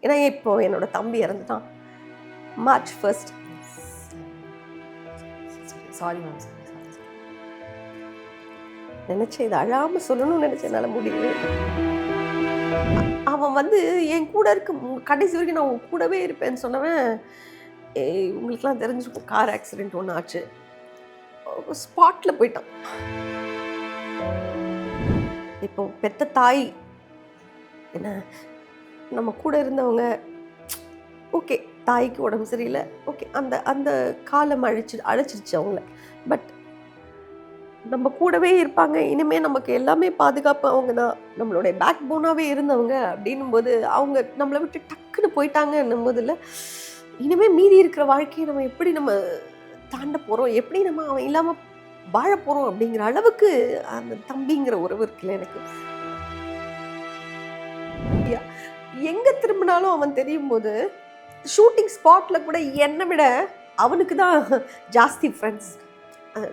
ஏன்னா இப்போ என்னோட தம்பி இறந்துட்டான் மார்ச் 1. Sorry ma'am. நினைச்சேன் இதை அழாம சொல்லணும்னு நினைச்சேன், என்னால முடியவே இல்லை. அவன் வந்து என் கூட இருக்க கடைசி வரைக்கும் நான் உன் கூடவே இருப்பேன்னு சொன்னவன், உங்களுக்குலாம் தெரிஞ்சிருக்கும், கார் ஆக்சிடென்ட் ஒன்று ஆச்சு, ஸ்பாட்ல போயிட்டான். இப்போ பெத்த தாய் என்ன, நம்ம கூட இருந்தவங்க ஓகே, தாய்க்கு உடம்பு சரியில்லை, ஓகே, அந்த அந்த காலம் அழைச்சிருச்சு அவங்கள. பட் நம்ம கூடவே இருப்பாங்க, இனிமேல் நமக்கு எல்லாமே பாதுகாப்பு அவங்க தான், நம்மளுடைய பேக் போனாகவே இருந்தவங்க அப்படின்னும் போது அவங்க நம்மளை விட்டு டக்குன்னு போயிட்டாங்கன்னும் போதில் இனிமேல் மீதி இருக்கிற வாழ்க்கையை நம்ம எப்படி நம்ம தாண்ட போகிறோம், எப்படி நம்ம அவன் இல்லாமல் வாழ போகிறோம் அப்படிங்கிற அளவுக்கு அந்த தம்பிங்கிற உறவு இருக்குல்ல எனக்கு. எங்கே திரும்பினாலும் அவன் தெரியும் போது ஷூட்டிங் ஸ்பாட்டில் கூட என்னை விட அவனுக்கு தான் ஜாஸ்தி ஃப்ரெண்ட்ஸ்.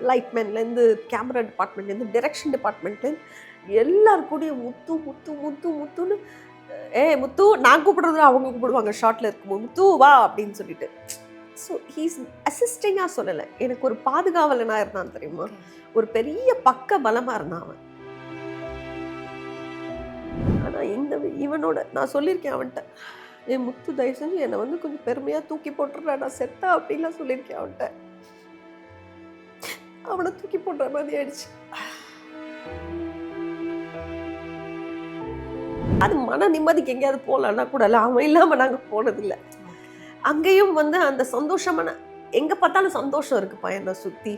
லைட்மேன்லேருந்து கேமரா டிபார்ட்மெண்ட்லேருந்து டைரக்ஷன் டிபார்ட்மெண்ட்லேருந்து எல்லாருக்கூடையும் முத்து முத்து முத்து முத்துன்னு, முத்து நான் கூப்பிடுறதுல அவங்க கூப்பிடுவாங்க ஷார்ட்டில் இருக்கும்போது, முத்து வா அப்படின்னு சொல்லிட்டு. ஸோ ஹீஸ் அசிஸ்டிங்காக சொல்லலை, எனக்கு ஒரு பாதுகாவலனாக இருந்தான் தெரியுமா, ஒரு பெரிய பக்க பலமாக இருந்தான் அவன். ஆனால் இவனோட நான் சொல்லியிருக்கேன் அவன்கிட்ட, என் முத்து தயவு செஞ்சு என்னை வந்து கொஞ்சம் பெருமையாக தூக்கி போட்டுடுறேன், நான் செத்தா அப்படின்லாம் சொல்லியிருக்கேன் அவன்கிட்ட. அவனை தூக்கி போடுற மாதிரி ஆயிடுச்சு. அது மன நிம்மதிக்கு எங்கேயாவது போகலன்னா கூட அவன் இல்லாமல் நாங்கள் போனதில்லை. அங்கேயும் வந்து அந்த சந்தோஷமான, எங்கே பார்த்தாலும் சந்தோஷம் இருக்குப்பா என்னை சுற்றி,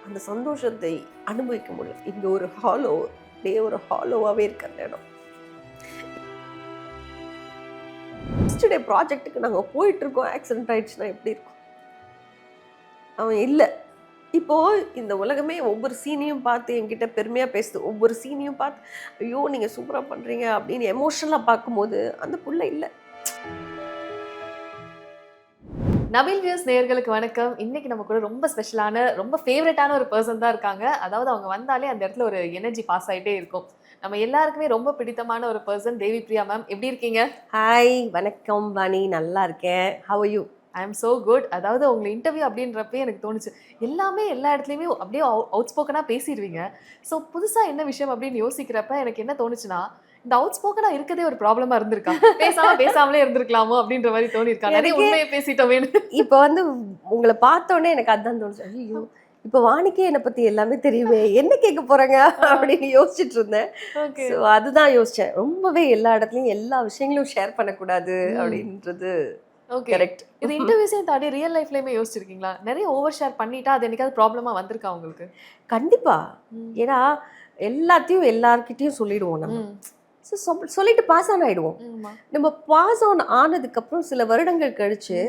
அந்த சந்தோஷத்தை அனுபவிக்க முடியல. இங்கே ஒரு ஹாலோ, அப்படியே ஒரு ஹாலோவாகவே இருக்கிற இடம். ஃபர்ஸ்ட் டே ப்ராஜெக்ட்டுக்கு நாங்கள் போயிட்டுருக்கோம், ஆக்சிடென்ட் ஆகிடுச்சுன்னா எப்படி இருக்கும். அவன் இல்லை. இப்போது இந்த உலகமே ஒவ்வொரு சீனையும் பார்த்து என்கிட்ட பெருமையாக பேசுது, ஒவ்வொரு சீனையும் பார்த்து ஐயோ நீங்கள் சூப்பராக பண்ணுறீங்க அப்படின்னு எமோஷனலாக பார்க்கும்போது அந்த புள்ள இல்லை. நபில் வியூஸ் நேயர்களுக்கு வணக்கம். இன்னைக்கு நம்ம கூட ரொம்ப ஸ்பெஷலான, ரொம்ப ஃபேவரட்டான ஒரு பர்சன் தான் இருக்காங்க. அதாவது அவங்க வந்தாலே அந்த இடத்துல ஒரு எனர்ஜி பாஸ் ஆகிட்டே இருக்கும். நம்ம எல்லாருக்குமே ரொம்ப பிடித்தமான ஒரு பர்சன் தேவி பிரியா மேம். எப்படி இருக்கீங்க? ஹாய், வணக்கம் வாணி, நல்லா இருக்கேன். How are you? I am so good. அதாவது உங்களை இன்டர்வியூ அப்படின்றப்பே எனக்கு தோணுச்சு, எல்லாமே எல்லா இடத்துலையுமே அப்படியே அவுட் ஸ்போக்கனாக பேசிடுவீங்க. ஸோ புதுசாக என்ன விஷயம் அப்படின்னு யோசிக்கிறப்ப எனக்கு என்ன தோணுச்சுன்னா, இந்த அவுட் ஸ்போக்கனாக இருக்கதே ஒரு ப்ராப்ளமா இருந்திருக்கா, பேசாமலே இருந்திருக்கலாமோ அப்படின்ற மாதிரி தோணிருக்கா. நிறைய உண்மையை பேசிட்டோமே. இப்போ வந்து உங்களை பார்த்தோன்னே எனக்கு அதுதான் தோணுச்சு, ஐயோ இப்போ வாணிக்கே என்னை பற்றி எல்லாமே தெரியுமே, என்ன கேட்க போகிறாங்க அப்படின்னு யோசிச்சுட்டு இருந்தேன். ஸோ அதுதான் யோசித்தேன், ரொம்பவே எல்லா இடத்துலையும் எல்லா விஷயங்களும் ஷேர் பண்ணக்கூடாது அப்படின்றது. Okay, correct. இது இன்டர்வியூஸையும் தாண்டி ரியல் லைஃப்லயுமே யோசிச்சிருக்கீங்களா? நிறைய ஓவர் ஷேர் பண்ணிட்டா அது என்னைக்காவது ப்ராப்ளமா வந்திருக்கா உங்களுக்கு? கண்டிப்பா. ஏன்னா எல்லாத்தையும் எல்லார்கிட்டையும் சொல்லிடுவோம் நம்ம. சொல்லிட்டு பாஸ் ஆன் ஆயிடுவோம். நம்ம பாஸ் ஆன் ஆனதுக்கப்புறம் சில வருடங்கள் கழிச்சு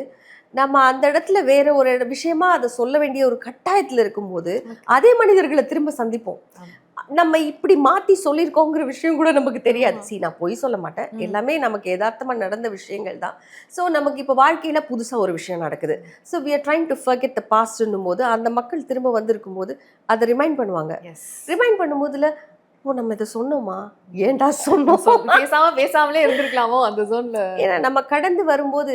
நம்ம அந்த இடத்துல வேற ஒரு விஷயமா அதை சொல்ல வேண்டிய ஒரு கட்டாயத்தில் இருக்கும்போது அதே மனிதர்களை திரும்ப சந்திப்போம். நம்ம இப்படி மாற்றி சொல்லியிருக்கோங்கிற விஷயம் கூட நமக்கு தெரியாது. நான் பொய் சொல்ல மாட்டேன், எல்லாமே நமக்கு யதார்த்தமாக நடந்த விஷயங்கள் தான். ஸோ நமக்கு இப்போ வாழ்க்கையில் புதுசாக ஒரு விஷயம் நடக்குது. So we are trying to forget the பாஸ்ட்ன்னும் போது அந்த மக்கள் திரும்ப வந்திருக்கும் போது அதை ரிமைண்ட் பண்ணுவாங்க. ரிமைண்ட் பண்ணும்போதுல ஓ நம்ம இதை சொன்னோமா, ஏன்டா சொன்னோம், பேசாமலே இருந்திருக்கலாமோ அந்த ஜோன்ல. ஏன்னா நம்ம கடந்து வரும்போது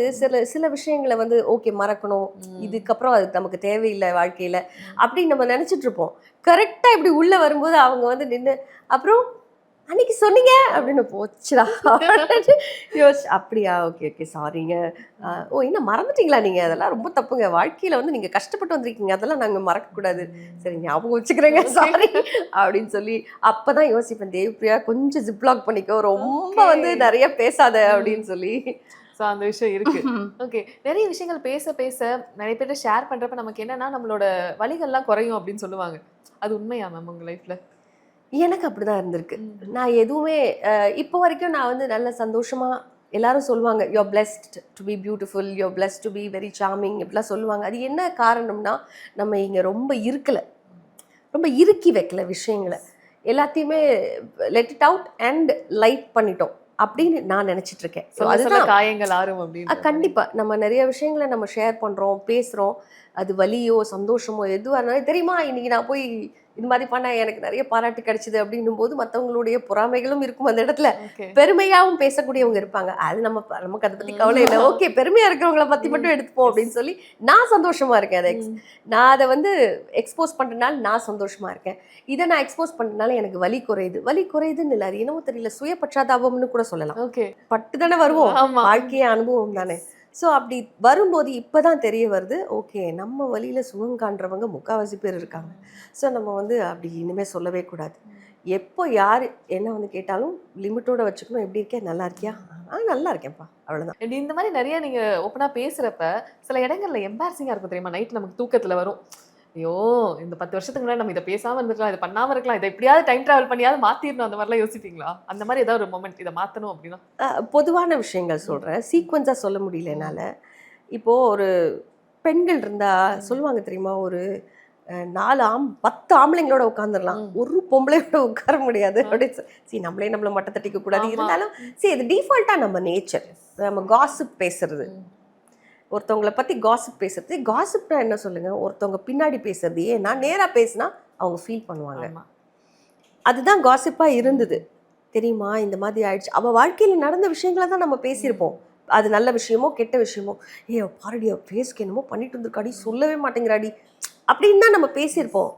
சில விஷயங்களை வந்து ஓகே மறக்கணும், இதுக்கப்புறம் அது நமக்கு தேவையில்லை வாழ்க்கையில அப்படின்னு நம்ம நினைச்சிட்டு இருப்போம். கரெக்டா இப்படி உள்ள வரும்போது அவங்க வந்து நின்று அப்புறம் அன்னைக்கு சொன்னீங்க அப்படின்னு போச்சுடா யோசி, அப்படியா, ஓகே ஓகே சாரிங்க, ஓ இன்னும் மறந்துட்டீங்களா நீங்கள், அதெல்லாம் ரொம்ப தப்புங்க, வாழ்க்கையில் வந்து நீங்கள் கஷ்டப்பட்டு வந்திருக்கீங்க, அதெல்லாம் நாங்கள் மறக்கக்கூடாது, சரி ஞாபகம் வச்சுக்கிறேங்க, சாரி அப்படின்னு சொல்லி அப்போ தான் யோசிப்பேன், தேவிப்ரியா கொஞ்சம் ஜிப்லாக் பண்ணிக்கோ, ரொம்ப வந்து நிறைய பேசாத அப்படின்னு சொல்லி. ஸோ அந்த விஷயம் இருக்கு. ஓகே, நிறைய விஷயங்கள் பேச பேச நிறைய பேர் ஷேர் பண்ணுறப்ப நமக்கு என்னன்னா நம்மளோட வலிகள்லாம் குறையும் அப்படின்னு சொல்லுவாங்க. அது உண்மையா மேம் உங்கள் லைஃப்பில்? எனக்கு அப்படிதான் இருந்திருக்கு. நான் எதுவுமே இப்போ வரைக்கும் நான் வந்து நல்ல சந்தோஷமா, எல்லாரும் சொல்லுவாங்க you are blessed to be beautiful, you are blessed to be very charming இப்படிலாம் சொல்லுவாங்க. அது என்ன காரணம்னா நம்ம இங்கே ரொம்ப இறுக்கி வைக்கல விஷயங்களை, எல்லாத்தையுமே let it out and light பண்ணிட்டோம் அப்படின்னு நான் நினச்சிட்டு இருக்கேன். ஸோ அதுதான் காயங்கள் ஆறும் அப்படின்னு. கண்டிப்பாக நம்ம நிறைய விஷயங்களை நம்ம ஷேர் பண்ணுறோம், பேசுகிறோம், அது வலியோ சந்தோஷமோ எதுவாக இருந்தாலும் தெரியுமா, இன்னைக்கு நான் போய் இது மாதிரி பண்ண எனக்கு நிறைய பாராட்டு கிடைச்சது அப்படின்னும் போது மற்றவங்களுடைய பொறாமைகளும் இருக்கும் அந்த இடத்துல. ஓகே. பெருமையாகவும் பேசக்கூடியவங்க இருப்பாங்க. அது நமக்கு அதை பத்தி கவலை இல்லை. ஓகே, பெருமையா இருக்கிறவங்கள பத்தி மட்டும் எடுத்துப்போம் அப்படின்னு சொல்லி நான் சந்தோஷமா இருக்கேன். நான் அதை வந்து எக்ஸ்போஸ் பண்றதுனால நான் சந்தோஷமா இருக்கேன். இதை நான் எக்ஸ்போஸ் பண்றதுனால எனக்கு வலி குறையுதுன்னு இல்லை. அது என்னமோ தெரியல, சுய பச்சாதாபம்னு கூட சொல்லலாம். ஓகே. பட்டு தானே வருவோம், ஆமா. வாழ்க்கைய அனுபவம் தானே. ஸோ அப்படி வரும்போது இப்போதான் தெரிய வருது, ஓகே நம்ம வழியில சுகம் காண்றவங்க முக்கால்வாசி பேர் இருக்காங்க. ஸோ நம்ம வந்து அப்படி இனிமேல் சொல்லவே கூடாது. எப்போ யார் என்ன வந்து கேட்டாலும் லிமிட்டோட வச்சுக்கணும். எப்படி இருக்கேன், நல்லா இருக்கியா, நல்லா இருக்கேன்ப்பா, அவ்வளோதான். இப்படி இந்த மாதிரி நிறைய நீங்க ஓப்பனா பேசுறப்ப சில இடங்கள்ல எம்பாரசிங்கா இருக்கும் தெரியுமா? நைட் நமக்கு தூக்கத்துல வரும், ஐயோ இந்த 10 வருஷத்துக்கு முன்னாடி நம்ம இதை பேசாம இருந்திருக்கலாம், இதை பண்ணாம இருக்கலாம், இதை எப்படியாவது டைம் டிராவல் பண்ணியாவது மாத்திரணும், அந்த மாதிரிலாம் யோசிப்பீங்களா? அந்த மாதிரி ஏதாவது ஒரு மொமெண்ட் இதை மாத்தணும் அப்படின்னா? பொதுவான விஷயங்கள் சொல்றேன், சீக்வன்ஸா சொல்ல முடியல என்னால. இப்போ ஒரு பெண்கள் இருந்தா சொல்லுவாங்க தெரியுமா, ஒரு 10 ஆம்பளைங்களோட உட்காந்துடலாம், ஒரு பொம்பளையோட உட்கார முடியாது அப்படின்னு. சரி, நம்மளை மட்ட தட்டிக்க கூடாது. இருந்தாலும் சரி, இது டிஃபால்ட்டா நம்ம நேச்சர். நம்ம காசிப் பேசுறது, ஒருத்தவங்களை பற்றி காசிப் பேசுறது. காசிப்னா என்ன சொல்லுங்க, ஒருத்தவங்க பின்னாடி பேசுறது. ஏன்னா நேராக பேசினா அவங்க ஃபீல் பண்ணுவாங்க. அதுதான் காசிப்பாக இருந்தது தெரியுமா. இந்த மாதிரி ஆயிடுச்சு, அவள் வாழ்க்கையில் நடந்த விஷயங்களை தான் நம்ம பேசியிருப்போம். அது நல்ல விஷயமோ கெட்ட விஷயமோ, பாரடி ஃபேஸ்க்கு என்னமோ பண்ணிட்டு இருந்திருக்காடி, சொல்லவே மாட்டேங்கிறாடி அப்படின்னு தான் நம்ம பேசியிருப்போம்.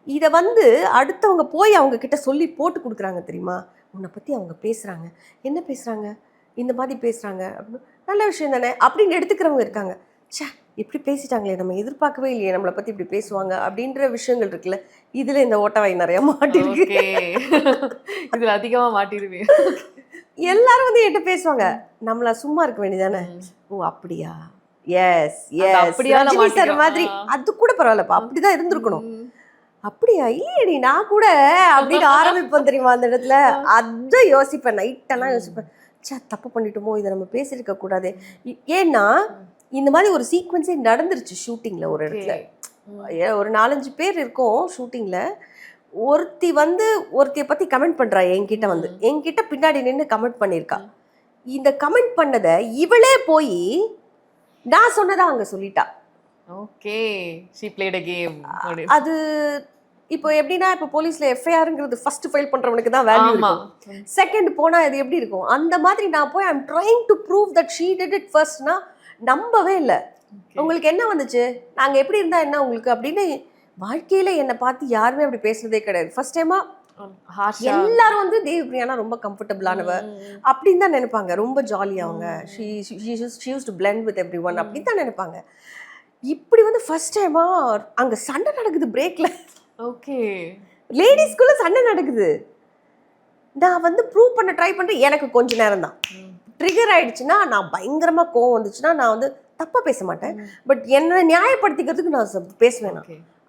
இதை வந்து அடுத்தவங்க போய் அவங்க கிட்ட சொல்லி போட்டு கொடுக்குறாங்க தெரியுமா. உன்னை பற்றி அவங்க பேசுகிறாங்க, என்ன பேசுகிறாங்க, இந்த மாதிரி பேசுகிறாங்க அப்படின்னு, நல்ல விஷயம் தானே அப்படின்னு எடுத்துக்கிறவங்க இருக்காங்க. சே, இப்படி பேசிட்டாங்களே, நம்ம எதிர்பார்க்கவே இல்லையே நம்மளை பற்றி இப்படி பேசுவாங்க அப்படின்ற விஷயங்கள் இருக்குல்ல. இதில் இந்த ஓட்டவாய் நிறைய மாட்டிருக்கு. இதில் அதிகமாக மாட்டிருவேன். எல்லாரும் வந்து என்கிட்ட பேசுவாங்க, நம்மள சும்மா இருக்க வேண்டியதானே. ஓ அப்படியா, எஸ் எஸ், ரஜினி சார் மாதிரி. அது கூட பரவாயில்லப்பா, அப்படிதான் இருந்திருக்கணும். அப்படியா, இல்லையடி நான் கூட அப்படின்னு ஆரம்பிப்போம் தெரியுமா அந்த இடத்துல. அதை யோசிப்பேன், நைட்டெல்லாம் யோசிப்பேன், சே தப்பு பண்ணிட்டோமோ, இதை நம்ம பேசியிருக்க கூடாது. ஏன்னா இந்த மாதிரி ஒரு சீக்வன்ஸே நடந்துருச்சு ஷூட்டிங்கில். ஒரு இடத்துல ஒரு 4-5 பேர் இருக்கோம் ஷூட்டிங்கில். ஒருத்தியை பற்றி கமெண்ட் பண்ணுறா என்கிட்ட, வந்து என்கிட்ட பின்னாடி நின்று கமெண்ட் பண்ணியிருக்கா. இந்த கமெண்ட் பண்ணதை இவளே போய் நான் சொன்னதா அங்கே சொல்லிட்டா. Okay, she played a game. அது இப்போ எப்படின்னா, இப்போ போலீஸ்ல எஃப்ஐஆருங்கிறது ஃபர்ஸ்ட் ஃபைல் பண்றவனுக்கு தான் வேல்யூ இருக்கும், செகண்ட் போனா இது எப்படி இருக்கும். அந்த மாதிரி நான் போய் I'm trying to prove that she did it ஃபர்ஸ்ட்னா நம்பவே இல்லை. உங்களுக்கு என்ன வந்துச்சு, நாங்க எப்படி இருந்தா என்ன உங்களுக்கு அப்படின்னு. வாழ்க்கையில என்னை பார்த்து யாருமே அப்படி பேசுனதே கிடையாது. ஃபர்ஸ்ட் டைமா எல்லாரும் வந்து தேவப்பிரியானா ரொம்ப கம்ஃபர்டபுளானவ அப்படின்னு தான் நினைப்பாங்க, ரொம்ப ஜாலியா அவங்க, she used to blend with everyone அப்படின்னு தான் நினைப்பாங்க. இப்படி வந்து ஃபர்ஸ்ட் டைமா அங்க சண்டை நடக்குது பிரேக்ல. ஓகே, லேடிஸ்குள்ள சண்டை நடக்குது. நான் வந்து ப்ரூவ் பண்ண ட்ரை பண்ணுறேன். எனக்கு கொஞ்ச நேரம் தான் ட்ரிகர் ஆயிடுச்சுன்னா, நான் பயங்கரமா கோவம் வந்துச்சுன்னா நான் வந்து தப்பா பேச மாட்டேன், பட் என்ன நியாயப்படுத்திக்கிறதுக்கு நான் பேசுவேன்.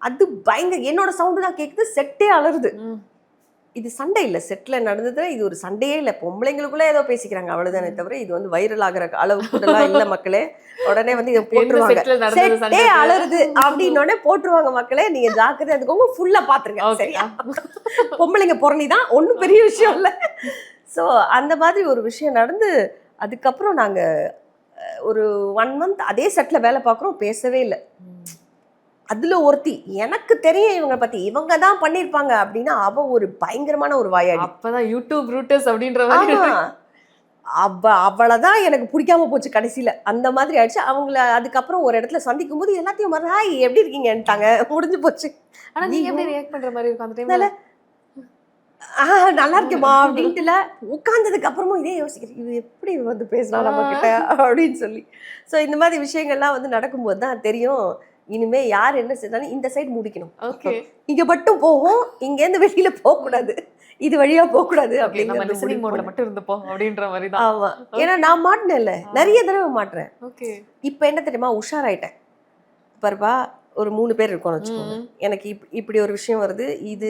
அது பயங்கர என்னோட சவுண்டு தான் கேட்குது, செட்டே அலருது. இது சண்டை இல்லை, செட்டில் நடந்ததுல இது ஒரு சண்டையே இல்லை, பொம்பளைங்களுக்குள்ளே ஏதோ பேசிக்கிறாங்க அவ்வளோதானே தவிர இது வந்து வைரல் ஆகிற அளவுக்குலாம் இல்லை மக்களே. உடனே வந்து இதை போட்டுருவாங்க, செட்டே அலருது அப்படின்னோடனே போட்டுருவாங்க மக்களே. நீங்கள் ஜாக்கிரதை அதுக்கோங்க, ஃபுல்லாக பார்த்துருங்க சரியா. பொம்பளைங்க புறணி தான், ஒன்றும் பெரிய விஷயம் இல்லை. ஸோ அந்த மாதிரி ஒரு விஷயம் நடந்து அதுக்கப்புறம் நாங்கள் ஒரு 1 month அதே செட்டில் வேலை பார்க்குறோம், பேசவே இல்லை. அதுல ஒருத்தி எனக்கு தெரியும் இவங்க பத்தி, இவங்க தான் பண்ணிருப்பாங்க அப்படின்னா அவ ஒரு பயங்கரமான ஒரு வாயாடி. அப்பதான் யூடியூப் ரூட்டர்ஸ் அப்படின்ற மாதிரி அவளதான் எனக்கு பிடிக்காம போச்சு கடைசியில. அந்த மாதிரி ஆயிடுச்சு. அவங்கள அதுக்கப்புறம் ஒரு இடத்துல சந்திக்கும் போது எல்லாத்தையும் மறந்து ஹாய் எப்படி இருக்கீங்கன்ட்டாங்க, முடிஞ்சு போச்சு. ஆனா நீங்க எப்படி ரியாக்ட் பண்ற மாதிரி இருக்கும் அந்த டைம்ல? நல்லா இருக்கேம்மா அப்படின்ட்டுல உட்கார்ந்ததுக்கு அப்புறமும் இதே யோசிக்கிறேன், இது எப்படி வந்து பேசலாம் நம்ம கிட்ட அப்படின்னு சொல்லி. ஸோ இந்த மாதிரி விஷயங்கள்லாம் வந்து நடக்கும்போது தான் தெரியும், இனிமே யார் என்ன செய்தாலும் இந்த சைடு முடிக்கணும், இங்க மட்டும் போவோம், இங்க இருந்து வெளியில போக கூடாது, இது வழியா போக கூடாது அப்படிங்கிற மட்டும் இருந்துப்போம் அப்படின்ற மாதிரி தான். ஆமா, ஏன்னா நான் மாட்டினேன்ல, நிறைய தடவை மாட்டுறேன். இப்ப என்ன தெரியுமா, உஷாராயிட்டேன். பாருப்பா ஒரு 3 பேர் இருக்கோம்னு வச்சுக்கோங்க, எனக்கு இப்படி ஒரு விஷயம் வருது, இது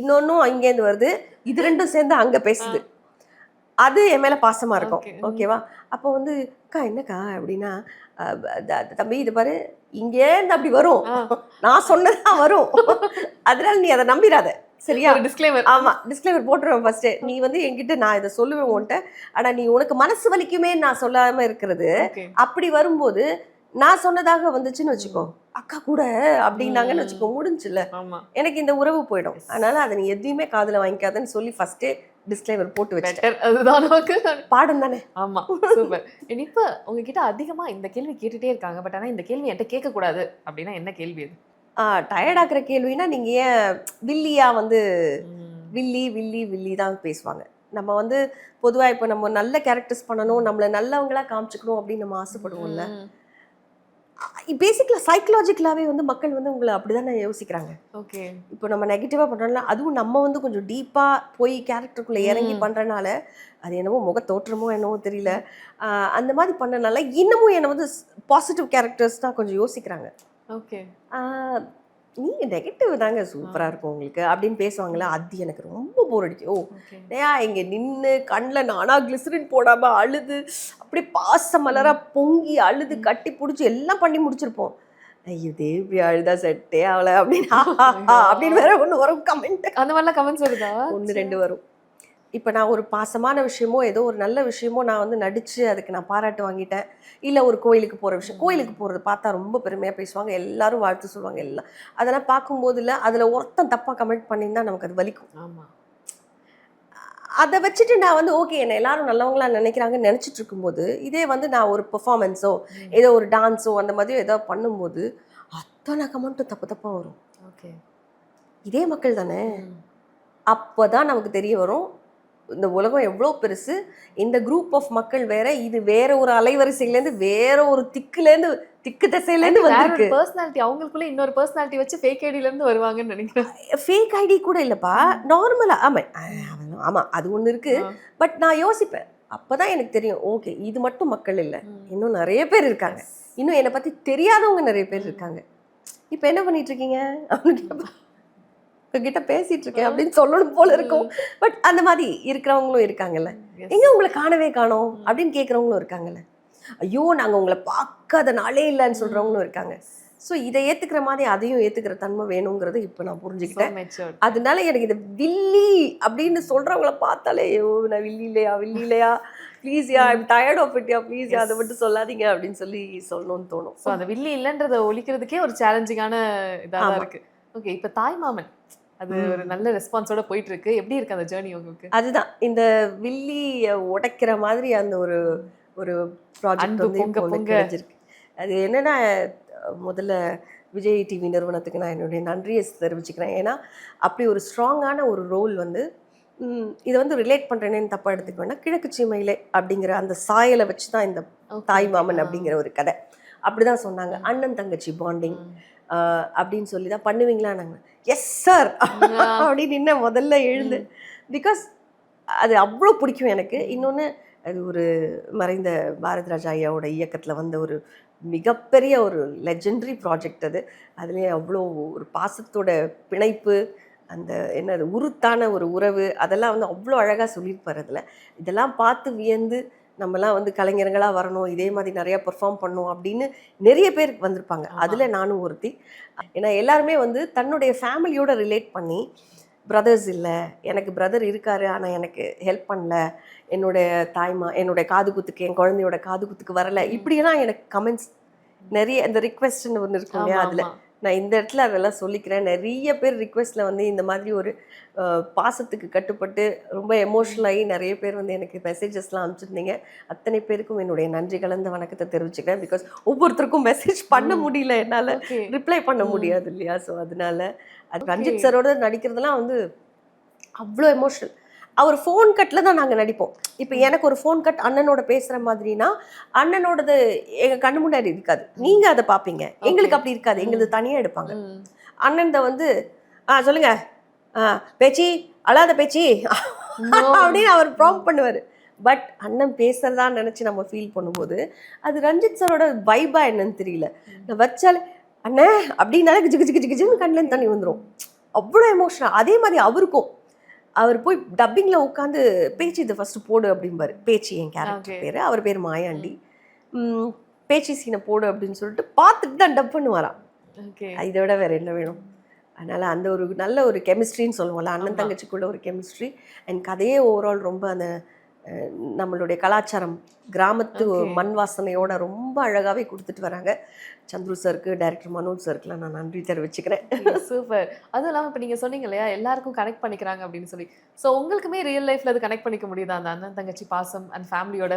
இன்னொன்னும் அங்கேருந்து வருது, இது ரெண்டும் சேர்ந்து அங்க பேசுது, அது என் மேல பாசமா இருக்கும். ஓகேவா? அப்போ வந்து அக்கா என்னக்கா அப்படின்னா, தம்பி இது பாரு இங்கேருந்து அப்படி வரும், நான் சொன்னதான் வரும், அதனால நீ அதை நம்பிடாத சரியா. டிஸ்க்ளைமர். ஆமா, டிஸ்க்ளைமர் போட்டுருவேன் ஃபர்ஸ்ட். நீ வந்து என்கிட்ட நான் இதை சொல்லுவேன் உன்கிட்ட, ஆனா நீ உனக்கு மனசு வலிக்குமே நான் சொல்லாம இருக்கிறது. அப்படி வரும்போது நான் சொன்னதாக வந்துச்சுன்னு வச்சுக்கோ, அக்கா கூட அப்படின்னாங்கன்னு வச்சுக்கோ, முடிஞ்சுல. ஆமா. எனக்கு இந்த உறவு போயிடும். அதனால அதை நீ எதையுமே காதுல வாங்கிக்காதன்னு சொல்லி ஃபர்ஸ்டே டிஸ்க்ளைமர் போட்டு வச்சுட்டேன். பெட்டர் அதுதான் நமக்கு. பாடம் தானே. ஆமா, சூப்பர். இப்ப உங்ககிட்ட அதிகமா இந்த கேள்வி கேட்டுட்டே இருக்காங்க. பட் ஆனா இந்த கேள்வி என்கிட்ட கேட்க கூடாது அப்படின்னா என்ன கேள்வி அது? டயர்ட் ஆக்குற கேள்வினா நீங்க ஏன் வில்லியா வந்து வில்லி வில்லி வில்லி தான் பேசுவாங்க. நம்ம வந்து பொதுவா இப்போ நம்ம நல்ல கேரக்டர்ஸ் பண்ணணும், நம்மள நல்லவங்களா காமிச்சுக்கணும் அப்படின்னு நம்ம ஆசைப்படுவோம்ல. பேசிக்கலா சைக்கலாஜிக்கலாவே வந்து மக்கள் வந்து உங்களை அப்படிதானே யோசிக்கிறாங்க. ஓகே. இப்போ நம்ம நெகட்டிவா பண்றோம்ல, அதுவும் நம்ம வந்து கொஞ்சம் டீப்பா போய் கேரக்டருக்குள்ள இறங்கி பண்றனால அது என்னவோ முக தோற்றமோ என்னவோ தெரியல, அந்த மாதிரி பண்ணனால இன்னமும் என்ன வந்து பாசிட்டிவ் கேரக்டர்ஸ் தான் கொஞ்சம் யோசிக்கிறாங்க. ஓகே. நீங்க நெகட்டிவ் தாங்க சூப்பரா இருக்கும் உங்களுக்கு அப்படின்னு பேசுவாங்களே, அது எனக்கு ரொம்ப போர் அடிக்கும். இங்க நின்று கண்ணில் நானா கிளிசரின் போடாம அழுது அப்படியே பாச மலரா பொங்கி அழுது கட்டி பிடிச்சி எல்லாம் பண்ணி முடிச்சிருப்போம். ஐயோ தேவி அழுதா செட்டே அவளை அப்படின்னு அப்படின்னு வேற ஒன்று வரும் கமெண்ட். அந்த மாதிரிலாம் கமெண்ட்ஸ் வருதா? 1-2 வரும். இப்போ நான் ஒரு பாசமான விஷயமோ ஏதோ ஒரு நல்ல விஷயமோ நான் வந்து நடித்து அதுக்கு நான் பாராட்டு வாங்கிட்டேன். இல்லை ஒரு கோயிலுக்கு போகிற விஷயம், கோயிலுக்கு போகிறது பார்த்தா ரொம்ப பெருமையாக பேசுவாங்க, எல்லாரும் வாழ்த்து சொல்லுவாங்க, எல்லாம் அதெல்லாம் பார்க்கும்போது இல்லை அதில் ஒருத்தன் தப்பாக கமெண்ட் பண்ணியிருந்தா நமக்கு அது வலிக்கும். ஆமாம். அதை வச்சுட்டு நான் வந்து ஓகே என்னை எல்லாரும் நல்லவங்களா நினைக்கிறாங்கன்னு நினச்சிட்டு இருக்கும்போது, இதே வந்து நான் ஒரு பெர்ஃபார்மன்ஸோ ஏதோ ஒரு டான்ஸோ அந்த மாதிரி ஏதோ பண்ணும்போது அத்தனை கமெண்ட்டும் தப்பு தப்பாக வரும். ஓகே, இதே மக்கள் தானே. அப்போ தான் நமக்கு தெரிய வரும் இந்த உலகம் எவ்வளோ பெருசு, இந்த குரூப் ஆஃப் மக்கள் வேற, இது வேற ஒரு அலைவரிசையிலேருந்து வேற ஒரு திக்கு திசையிலேருந்து வந்திருக்கு. பர்சனாலிட்டி அவங்களுக்குள்ள இன்னொரு பர்சனாலிட்டி வச்சு ஃபேக் ஐடியிலேருந்து வருவாங்கன்னு நினைக்கிறேன். ஃபேக் ஐடி கூட இல்லைப்பா, நார்மலா. ஆமாம் அது ஒன்று இருக்கு. பட் நான் யோசிப்பேன், அப்போதான் எனக்கு தெரியும் ஓகே இது மட்டும் மக்கள் இல்லை, இன்னும் நிறைய பேர் இருக்காங்க, இன்னும் என்னை பற்றி தெரியாதவங்க நிறைய பேர் இருக்காங்க. இப்போ என்ன பண்ணிட்டு இருக்கீங்க அப்படின்னு கிட்ட பேசிட்டு இருக்கேன் அப்படின்னு சொல்லணும் போல இருக்கும். பட் அந்த மாதிரி இருக்கிறவங்களும் இருக்காங்கல்ல. எங்க உங்களை காணவே காணோம் அப்படின்னு கேட்குறவங்களும் இருக்காங்கல்ல. ஐயோ நாங்கள் உங்களை பார்க்காத நாளே இல்லைன்னு சொல்றவங்களும் இருக்காங்க. ஸோ இதை ஏத்துக்கிற மாதிரி அதையும் ஏத்துக்கிற தன்மை வேணுங்கிறது இப்போ நான் புரிஞ்சுக்கிட்டேன். அதனால எனக்கு இந்த வில்லி அப்படின்னு சொல்றவங்கள பார்த்தாலே ஐயோ நான் வில்லி இல்லையா ப்ளீஸ் யா ஐம் டயர்ட் ஆஃப் இட் யா ப்ளீஸ் யா அதை மட்டும் சொல்லாதீங்க அப்படின்னு சொல்லணும்னு தோணும். ஸோ அந்த வில்லி இல்லைன்றதை ஒழிக்கிறதுக்கே ஒரு சேலஞ்சிங்கான இதாக இருக்கு. ஓகே, இப்போ தாய்மாமன் அது ஒரு நல்ல ரெஸ்பான்ஸோட போயிட்டு இருக்கு. எப்படி இருக்கு அந்த ஜேர்னி உங்களுக்கு? அதுதான் இந்த வில்லியை உடைக்கிற மாதிரி அந்த ஒரு ஒரு ப்ராஜெக்ட் வந்து கிடைச்சிருக்கு. அது என்னன்னா முதல்ல விஜய் டிவி நிறுவனத்துக்கு நான் என்னுடைய நன்றியை தெரிவிச்சுக்கிறேன். ஏன்னா அப்படி ஒரு ஸ்ட்ராங்கான ஒரு ரோல் வந்து இதை வந்து ரிலேட் பண்ணுறேன்னு தப்பாக எடுத்துக்க வேண்டாம். கிழக்கு சீமையிலே அப்படிங்கிற அந்த சாயலை வச்சு தான் இந்த தாய்மாமன் அப்படிங்கிற ஒரு கதை. அப்படிதான் சொன்னாங்க, அண்ணன் தங்கச்சி பாண்டிங் அப்படின்னு சொல்லி தான் பண்ணுவீங்களா நாங்கள் எஸ் சார் அப்படின்னு என்ன முதல்ல எழுந்து, பிகாஸ் அது அவ்வளோ பிடிக்கும் எனக்கு. இன்னொன்று அது ஒரு மறைந்த பாரதி ராஜா ஐயாவோட இயக்கத்தில் வந்த ஒரு மிகப்பெரிய ஒரு லெஜெண்டரி ப்ராஜெக்ட் அது. அதுலேயே அவ்வளோ ஒரு பாசத்தோட பிணைப்பு, அந்த என்னது உருத்தான ஒரு உறவு, அதெல்லாம் வந்து அவ்வளோ அழகாக சொல்லியிருப்பார் அதில். இதெல்லாம் பார்த்து வியந்து நம்மலாம் வந்து கலைஞர்களாக வரணும், இதே மாதிரி நிறையா பெர்ஃபார்ம் பண்ணணும் அப்படின்னு நிறைய பேர் வந்திருப்பாங்க. அதில் நானும் ஒருத்தி. ஏன்னா எல்லாருமே வந்து தன்னுடைய ஃபேமிலியோட ரிலேட் பண்ணி, பிரதர்ஸ் இல்லை, எனக்கு பிரதர் இருக்காரு ஆனால் எனக்கு ஹெல்ப் பண்ணல, என்னுடைய காது குத்துக்கு என் குழந்தையோட காது குத்துக்கு வரலை, இப்படியெல்லாம் எனக்கு கமெண்ட்ஸ் நிறைய. இந்த ரிக்வெஸ்ட்னு ஒன்று இருக்கும் இல்லையா, அதில் நான் இந்த இடத்துல அதெல்லாம் சொல்லிக்கிறேன். நிறைய பேர் ரிக்வெஸ்ட்டில் வந்து இந்த மாதிரி ஒரு பாசத்துக்கு கட்டுப்பட்டு ரொம்ப எமோஷ்னலாகி நிறைய பேர் வந்து எனக்கு மெசேஜஸ்லாம் அனுப்பிச்சிருந்தீங்க. அத்தனை பேருக்கும் என்னுடைய நன்றி கலந்த வணக்கத்தை தெரிவிச்சுக்கிறேன். பிகாஸ் ஒவ்வொருத்தருக்கும் மெசேஜ் பண்ண முடியல, என்னால் ரிப்ளை பண்ண முடியாது இல்லையா. ஸோ அதனால அது ரஞ்சித் சாரோட நடிக்கிறதுலாம் வந்து அவ்வளோ எமோஷனல். அவர் ஃபோன் கட்டில் தான் நாங்கள் நடிப்போம். இப்போ எனக்கு ஒரு ஃபோன் கட் அண்ணனோட பேசுகிற மாதிரினா அண்ணனோடது எங்கள் கண்ணு முன்னாடி இருக்காது, நீங்கள் அதை பார்ப்பீங்க. எங்களுக்கு அப்படி இருக்காது, எங்களுக்கு தனியாக எடுப்பாங்க. அண்ணன் வந்து சொல்லுங்க பேச்சி அழாத பேச்சி அப்படின்னு அவர் ப்ராம்ப்ட் பண்ணுவார். பட் அண்ணன் பேசுறதா நினச்சி நம்ம ஃபீல் பண்ணும்போது அது ரஞ்சித் சாரோட வைபா என்னன்னு தெரியல. நான் வச்சாலே அண்ணே அப்படின்னாலே கிஜு கிஜு கிஜு கிஜுன்னு கண்ணில் தண்ணி வந்துடும், அவ்வளோ எமோஷனல். அதே மாதிரி அவருக்கும் அவர் போய் டப்பிங்கில் உட்காந்து பேச்சு இதை ஃபஸ்ட்டு போடு அப்படிம்பாரு. பேச்சு என் கேரக்டர் பேர், அவர் பேர் மாயாண்டி. பேச்சு சீனை போடு அப்படின்னு சொல்லிட்டு பார்த்துட்டு தான் டப் பண்ணுவாராம். இதை விட வேறு என்ன வேணும்? அதனால் அந்த ஒரு நல்ல ஒரு கெமிஸ்ட்ரின்னு சொல்லுவோம்ல, அண்ணன் தங்கச்சிக்குள்ள ஒரு கெமிஸ்ட்ரி. அண்ட் கதையே ஓவரால் ரொம்ப அந்த நம்மளுடைய கலாச்சாரம் கிராமத்து Okay. மண் வாசனையோட ரொம்ப அழகாகவே கொடுத்துட்டு வராங்க. சந்துரு சாருக்கு, டைரக்டர் மனோஜ் சாருக்குலாம் நான் நன்றி தெரிவிச்சுக்கிறேன். சூப்பர். அதுவும் இல்லாம இப்ப நீங்க சொன்னீங்க இல்லையா, எல்லாருக்கும் கனெக்ட் பண்ணிக்கிறாங்க அப்படின்னு சொல்லி. சோ உங்களுக்குமே ரியல் லைஃப்ல அது கனெக்ட் பண்ணிக்க முடியுதா? அந்த அண்ணன், தங்கச்சி பாசம் அண்ட் ஃபேமிலியோட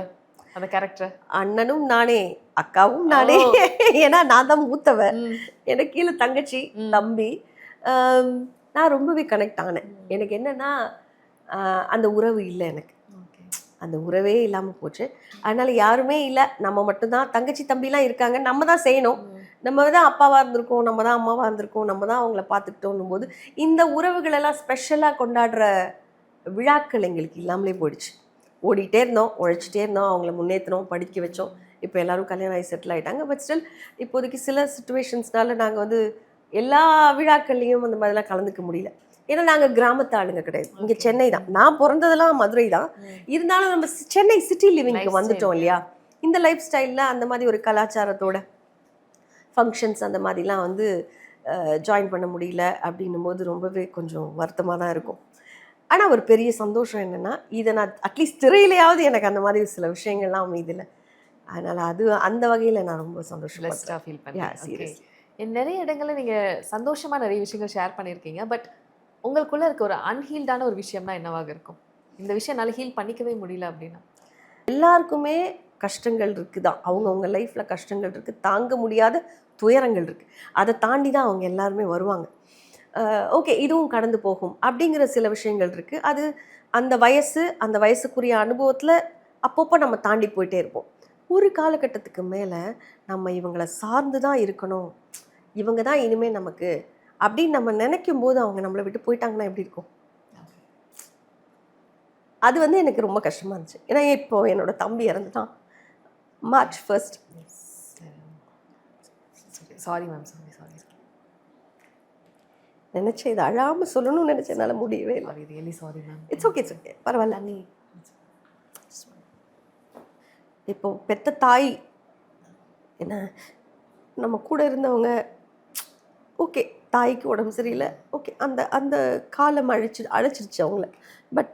அந்த கேரக்டர்? அண்ணனும் நானே, அக்காவும் நானே. ஓ! ஏன்னா நான் தான் மூத்தவ. ம். எனக்கு கீழே தங்கச்சி, ம். தம்பி. நான் ரொம்பவே கனெக்ட் ஆனேன். எனக்கு என்னன்னா அந்த உறவு இல்லை எனக்கு. ஓகே. அந்த உறவே இல்லாமல் போச்சு. அதனால யாருமே இல்லை, நம்ம மட்டும்தான். தங்கச்சி தம்பிலாம் இருக்காங்க, நம்ம தான் செய்யணும். நம்ம தான் அப்பாவாக இருந்திருக்கோம், நம்ம தான் அம்மாவாக இருந்திருக்கோம், நம்ம தான் அவங்கள பார்த்துக்கிட்டோன்னும் போது இந்த உறவுகளெல்லாம் ஸ்பெஷலாக கொண்டாடுற விழாக்கள் எங்களுக்கு இல்லாமலே போயிடுச்சு. ஓடிட்டே இருந்தோம், உழைச்சிட்டே இருந்தோம், அவங்கள முன்னேற்றினோம், படிக்க வச்சோம். இப்போ எல்லாரும் கல்யாணம் ஆகி செட்டில் ஆகிட்டாங்க. பட் ஸ்டில் இப்போதைக்கு சில சுச்சுவேஷன்ஸ்னால நாங்கள் வந்து எல்லா விழாக்கள்லையும் அந்த மாதிரிலாம் கலந்துக்க முடியல. ஏன்னா நாங்கள் கிராமத்து ஆளுங்க கிடையாது, இங்கே சென்னை தான். நான் பிறந்ததெல்லாம் மதுரை தான். இருந்தாலும் நம்ம சென்னை சிட்டி லிவிங்க்கு வந்துட்டோம் இல்லையா. இந்த லைஃப் ஸ்டைலில் அந்த மாதிரி ஒரு கலாச்சாரத்தோட ஃபங்க்ஷன்ஸ் அந்த மாதிரிலாம் வந்து ஜாயின் பண்ண முடியல அப்படின்னும் போது ரொம்பவே கொஞ்சம் வருத்தமாக தான் இருக்கும். ஆனால் ஒரு பெரிய சந்தோஷம் என்னென்னா, இதை நான் அட்லீஸ்ட் திரையிலையாவது எனக்கு அந்த மாதிரி சில விஷயங்கள்லாம் அமைதில்லை. அதனால் அது அந்த வகையில் நான் ரொம்ப பிளஸ்டாக ஃபீல் சந்தோஷம். பண்ணேன். நிறைய இடங்கள்ல நீங்க சந்தோஷமா நிறைய விஷயங்கள் ஷேர் பண்ணியிருக்கீங்க. பட் உங்களுக்குள்ள இருக்க ஒரு அன்ஹீல்டான ஒரு விஷயம்னா என்னவாக இருக்கும்? இந்த விஷயம் என்னால் ஹீல் பண்ணிக்கவே முடியல அப்படின்னா? எல்லாருக்குமே கஷ்டங்கள் இருக்குது தான், அவங்கவுங்க லைஃப்பில் கஷ்டங்கள் இருக்குது, தாங்க முடியாத துயரங்கள் இருக்குது. அதை தாண்டி தான் அவங்க எல்லாருமே வருவாங்க. ஓகே, இதுவும் கடந்து போகும் அப்படிங்கிற சில விஷயங்கள் இருக்குது. அது அந்த வயசுக்குரிய அனுபவத்தில் அப்பப்போ நம்ம தாண்டி போயிட்டே இருப்போம். ஒரு காலகட்டத்துக்கு மேலே நம்ம இவங்களை சார்ந்து தான் இருக்கணும், இவங்க தான் இனிமேல் நமக்கு அப்படின்னு நம்ம நினைக்கும் போது அவங்க நம்மளை விட்டு போயிட்டாங்கன்னா எப்படி இருக்கும்? அது வந்து எனக்கு ரொம்ப கஷ்டமாக இருந்துச்சு. ஏன்னா இப்போ என்னோட தம்பி இறந்துட்டான் மார்ச் 1. Sorry ma'am, sorry. நினச்சேன் இதை அழாமல் சொல்லணும்னு நினச்சேன், என்னால் முடியவே இல்லை. Really sorry ma'am. It's okay, பரவாயில்ல. நீ இப்போ பெத்த தாய் என்ன, நம்ம கூட இருந்தவங்க ஓகே, தாய்க்கு உடம்பு சரியில்லை, ஓகே, அந்த அந்த காலம் அழைச்சிருச்சு அவங்கள. பட்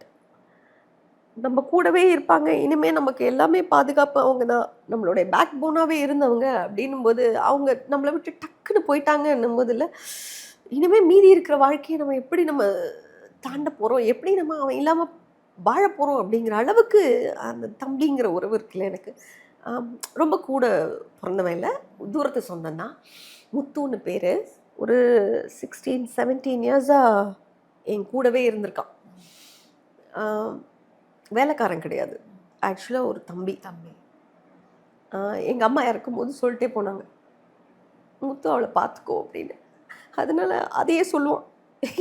நம்ம கூடவே இருப்பாங்க, இனிமேல் நமக்கு எல்லாமே பாதுகாப்பு அவங்க தான், நம்மளுடைய பேக் போனாகவே இருந்தவங்க அப்படின்னும் போது அவங்க நம்மளை விட்டு டக்குன்னு போயிட்டாங்கன்னும் போது இல்லை, இனிமேல் மீதி இருக்கிற வாழ்க்கையை நம்ம எப்படி நம்ம தாண்ட போகிறோம், எப்படி நம்ம அவன் இல்லாமல் வாழ போகிறோம் அப்படிங்கிற அளவுக்கு அந்த தம்பிங்கிற உறவு இருக்குல்ல எனக்கு. ரொம்ப கூட பிறந்தவன் இல்லை, தூரத்து சொந்தம் தான். முத்துன்னு பேர். ஒரு 16-17 இயர்ஸாக என் கூடவே இருந்திருக்கான். வேலைக்காரன் கிடையாது, ஆக்சுவலாக ஒரு தம்பி. எங்கள் அம்மா இறக்கும்போது சொல்லிட்டே போனாங்க, முத்து அவளை பார்த்துக்கோ அப்படின்னு. அதனால அதையே சொல்லுவான்,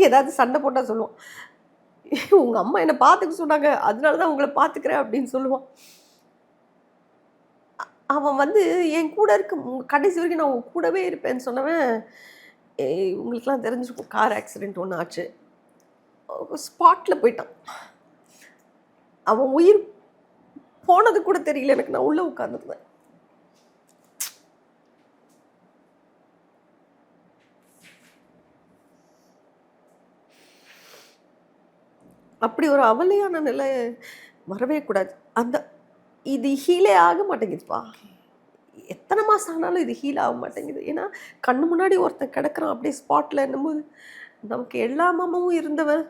ஏதாவது சண்டை போட்டால் சொல்லுவான், உங்கள் அம்மா என்னை பார்த்துக்க சொன்னாங்க, அதனால தான் உங்களை பார்த்துக்கிறேன் அப்படின்னு சொல்லுவான். அவன் வந்து என் கூட இருக்க கடைசி வரைக்கும் நான் உங்க கூடவே இருப்பேன்னு சொன்னவன், உங்களுக்குலாம் தெரிஞ்சிருக்கும், கார் ஆக்சிடெண்ட் ஒன்று ஆச்சு, ஸ்பாட்டில் போயிட்டான். அவன் உயிர் போனது கூட தெரியல எனக்கு, நான் உள்ளே உட்காந்துருந்தேன். அப்படி ஒரு அவலையான நிலை வரவே கூடாது. இது ஹீலே ஆக மாட்டேங்குதுப்பா. எத்தனை மாதம் ஆனாலும் இது ஹீல் ஆக மாட்டேங்குது. ஏன்னா கண்ணு முன்னாடி ஒருத்தன் கிடக்குறான் அப்படியே ஸ்பாட்டில் என்னும்போது, நமக்கு எல்லா மாமாவும் இருந்தவன்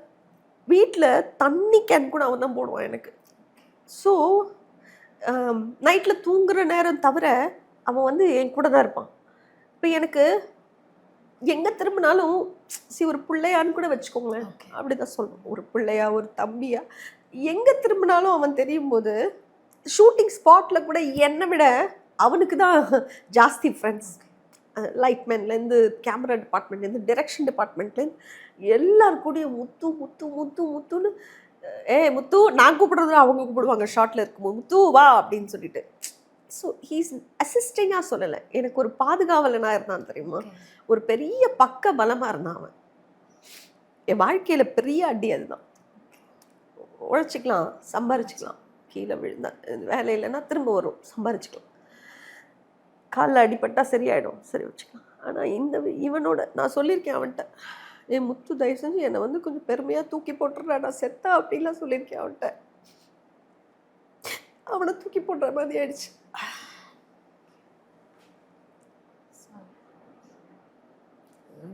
வீட்டில் தண்ணி கேன் கூட அவன் தான் போடுவான் எனக்கு. ஸோ நைட்டில் தூங்குற நேரம் தவிர அவன் வந்து என் கூட தான் இருப்பான். இப்போ எனக்கு எங்கே திரும்பினாலும் ஒரு பிள்ளையான்னு கூட வச்சுக்கோங்களேன், அப்படி தான் சொல்லுவோம், ஒரு பிள்ளையா ஒரு தம்பியா எங்கே திரும்பினாலும் அவன் தெரியும் போது, ஷூட்டிங் ஸ்பாட்டில் கூட என்னை விட அவனுக்கு தான் ஜாஸ்தி ஃப்ரெண்ட்ஸ். லைட்மேன்லேருந்து, கேமரா டிபார்ட்மெண்ட்லேருந்து, டைரக்ஷன் டிபார்ட்மெண்ட்லேருந்து எல்லாருக்கூடையும் முத்து முத்து முத்து முத்துன்னு, முத்து நான் கூப்பிடுறது அவங்க கூப்பிடுவாங்க ஷார்ட்டில் இருக்கும்போது, முத்து வா அப்படின்னு சொல்லிட்டு. ஸோ ஹீஸ் அசிஸ்டிங்காக சொல்லலை, எனக்கு ஒரு பாதுகாவலனாக இருந்தான் தெரியுமா, ஒரு பெரிய பக்க பலமாக இருந்தான் அவன். என் வாழ்க்கையில் பெரிய அடி அதுதான். உழைச்சிக்கலாம், சம்பாரிச்சிக்கலாம், கீழே விழுந்தா வேலை இல்லைன்னா திரும்ப வரும், சம்பாரிச்சிக்கலாம், காலில் அடிப்பட்டால் சரியாயிடும், சரி வச்சுக்கலாம். ஆனால் இவனோட நான் சொல்லியிருக்கேன் அவன்கிட்ட, என் முத்து தயவு செஞ்சு என்னை வந்து கொஞ்சம் பெருமையாக தூக்கி போட்டுடுறா, நான் செத்தா அப்படின்லாம் சொல்லியிருக்கேன் அவன்கிட்ட. அவனை தூக்கி போடுற மாதிரி ஆயிடுச்சு.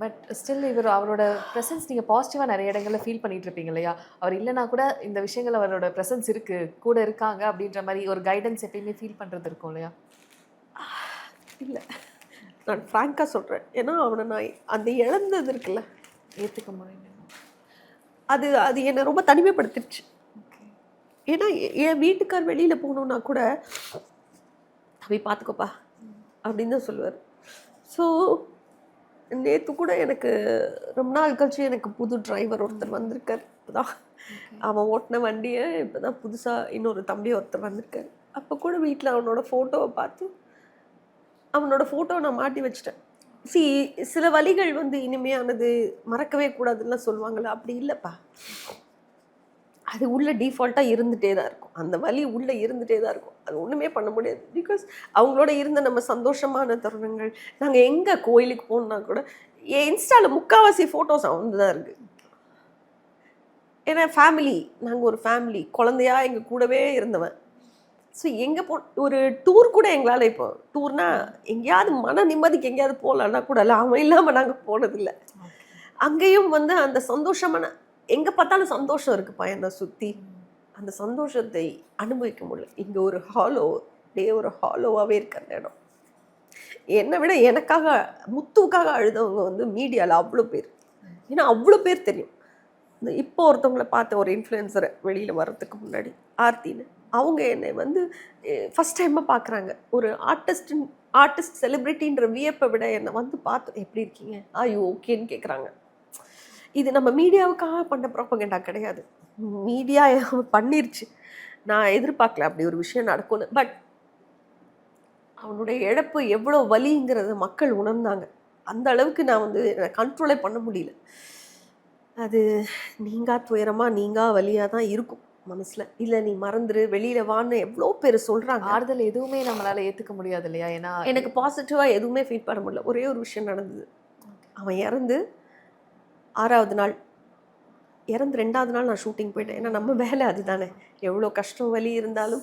பட் ஸ்டில் அவரோட ப்ரெசன்ஸ் நீங்கள் பாசிட்டிவாக நிறைய இடங்களில் ஃபீல் பண்ணிட்டு இருப்பீங்க இல்லையா? அவர் இல்லைனா கூட இந்த விஷயங்கள் அவரோட ப்ரெசன்ஸ் இருக்குது, கூட இருக்காங்க அப்படின்ற மாதிரி ஒரு கைடன்ஸ் எப்பயுமே ஃபீல் பண்ணுறது இருக்கும் இல்லையா? இல்லை, நான் ஃப்ராங்காக சொல்கிறேன். ஏன்னா அவனை நான் அந்த இழந்தது இருக்குல்ல, ஏற்றுக்க முடியும். அது அது என்னை ரொம்ப தனிமைப்படுத்திடுச்சு. ஏன்னா என் வீட்டுக்கார் வெளியில் போகணுன்னா கூட போய் பார்த்துக்கோப்பா அப்படின்னு தான் சொல்லுவார். ஸோ நேற்று கூட எனக்கு ரொம்ப நாள் கழிச்சு எனக்கு புது டிரைவர் ஒருத்தர் வந்திருக்கார். இப்போதான் அவன் ஓட்டின வண்டியை இப்போ தான் புதுசாக இன்னொரு தம்பி ஒருத்தர் வந்திருக்காரு. அப்போ கூட வீட்டில் அவனோட ஃபோட்டோவை பார்த்து அவனோட ஃபோட்டோவை நான் மாட்டி வச்சிட்டேன். சில வழிகள் வந்து இனிமையானது, மறக்கவே கூடாதுன்னு சொல்லுவாங்களா, அப்படி இல்லைப்பா. அது உள்ள டிஃபால்ட்டாக இருந்துகிட்டே தான் இருக்கும். அந்த வலி உள்ளே இருந்துகிட்டே தான் இருக்கும். அது ஒன்றுமே பண்ண முடியாது. பிகாஸ் அவங்களோட இருந்த நம்ம சந்தோஷமான தருணங்கள், நாங்கள் எங்கே கோயிலுக்கு போகணுன்னா கூட என் இன்ஸ்டாவில் முக்கால்வாசி ஃபோட்டோஸ் அவன் தான் இருக்குது. ஏன்னா ஃபேமிலி, நாங்கள் ஒரு ஃபேமிலி, குழந்தையா எங்கள் கூடவே இருந்தவன். ஸோ எங்கே ஒரு டூர் கூட எங்களால், இப்போ டூர்னா எங்கேயாவது மன நிம்மதிக்கு எங்கேயாவது போகலான்னா கூட இல்லை, அவன் இல்லாமல் நாங்கள் போனதில்லை. அங்கேயும் வந்து அந்த சந்தோஷமான, எங்கே பார்த்தாலும் சந்தோஷம் இருக்குப்பா என்னை சுற்றி. அந்த சந்தோஷத்தை அனுபவிக்க முடியல. இங்கே ஒரு ஹாலோ, அப்படியே ஒரு ஹாலோவாகவே இருக்கு அந்த இடம். என்னை விட எனக்காக, முத்துவுக்காக அழுதவங்க வந்து மீடியாவில் அவ்வளோ பேர். ஏன்னா அவ்வளோ பேர் தெரியும். இந்த இப்போ ஒருத்தவங்களை பார்த்த ஒரு இன்ஃப்ளூயன்சரை வெளியில் வர்றதுக்கு முன்னாடி, ஆர்த்தின்னு, அவங்க என்னை வந்து ஃபஸ்ட் டைமாக பார்க்குறாங்க. ஒரு ஆர்டிஸ்ட் செலிப்ரிட்டின்ற வியப்பை விட என்னை வந்து பார்த்து எப்படி இருக்கீங்க, யூ ஓகேன்னு கேட்குறாங்க. இது நம்ம மீடியாவுக்காக பண்ண ப்ராபகண்டா கிடையாது. மீடியா பண்ணிருச்சு. நான் எதிர்பார்க்கல அப்படி ஒரு விஷயம் நடக்கும்னு. பட் அவனுடைய இழப்பு எவ்வளோ வலிங்கிறத மக்கள் உணர்ந்தாங்க. அந்த அளவுக்கு நான் வந்து கண்ட்ரோலே பண்ண முடியல. அது நீங்கா துயரமாக, நீங்கா வலியாக தான் இருக்கும் மனசில். இல்லை நீ மறந்துரு, வெளியில் வான்னு எவ்வளோ பேர் சொல்கிறாங்க. ஆறுதல் எதுவுமே நம்மளால் ஏற்றுக்க முடியாது இல்லையா? ஏன்னா எனக்கு பாசிட்டிவாக எதுவுமே ஃபீல் பண்ண முடியல. ஒரே ஒரு விஷயம் நடந்தது. அவன் இறந்து 6வது நாள், இறந்து 2வது நாள் நான் ஷூட்டிங் போயிட்டேன். ஏன்னா நம்ம வேலை அதுதானே. எவ்வளோ கஷ்டம் வலி இருந்தாலும்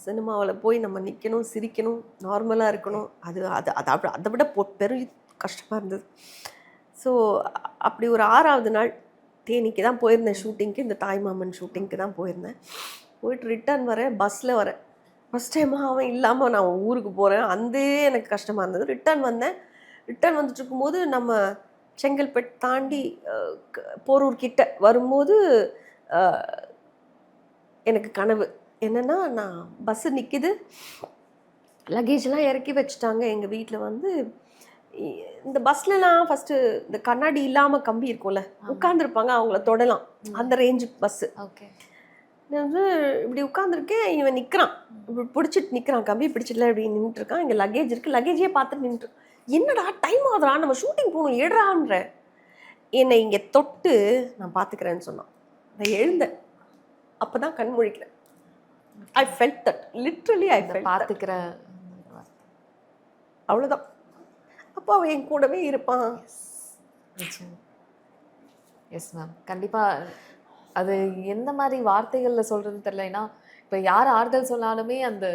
சினிமாவில் போய் நம்ம நிற்கணும், சிரிக்கணும், நார்மலாக இருக்கணும். அது அது அது அதை விட பெரிய கஷ்டமாக இருந்தது. ஸோ அப்படி ஒரு 6வது நாள் தேனிக்கு தான் போயிருந்தேன் ஷூட்டிங்க்கு. இந்த தாய்மாமன் ஷூட்டிங்க்கு தான் போயிருந்தேன். போயிட்டு ரிட்டர்ன் வரேன், பஸ்ஸில் வரேன். ஃபஸ்ட் டைமாக அவன் இல்லாமல் நான் ஊருக்கு போகிறேன். அந்த எனக்கு கஷ்டமாக இருந்தது. ரிட்டர்ன் வந்துட்டு இருக்கும்போது நம்ம செங்கல்பட்டு தாண்டி போரூர் கிட்ட வரும்போது எனக்கு கனவு என்னென்னா, நான் பஸ்ஸு நிற்கிது, லக்கேஜெலாம் இறக்கி வச்சுட்டாங்க. எங்கள் வீட்டில் வந்து இந்த பஸ்லலாம் ஃபஸ்ட்டு இந்த கண்ணாடி இல்லாமல் கம்பி இருக்கும்ல, உட்காந்துருப்பாங்க, அவங்கள தொடலாம், அந்த ரேஞ்சு பஸ்ஸு. ஓகே. நான் வந்து இப்படி உட்காந்துருக்கேன், இவன் நிற்கிறான், இப்படி பிடிச்சிட்டு நிற்கிறான், கம்பி பிடிச்சிடல, இப்படி நின்றுட்டுருக்கான். இங்கே லக்கேஜ் இருக்குது, லக்கேஜே பார்த்துட்டு நின்று, என்னடா டைம் ஆகுதுடா, நம்ம ஷூட்டிங் போகணும், ஏடுறான்ற. என்னை இங்கே தொட்டு நான் பார்த்துக்கிறேன்னு சொன்னான். நான் எழுந்தேன், அப்போ தான் கண் முழிக்கிறேன். I felt that, literally I felt பார்த்துக்கிறேன், அவ்வளோதான். அப்போ அவன் என் கூடவே இருப்பான். எஸ் மேம், கண்டிப்பாக. அது எந்த மாதிரி வார்த்தைகளில் சொல்கிறது தெரியல. ஏன்னா இப்போ யார் ஆறுதல் சொன்னாலுமே அந்த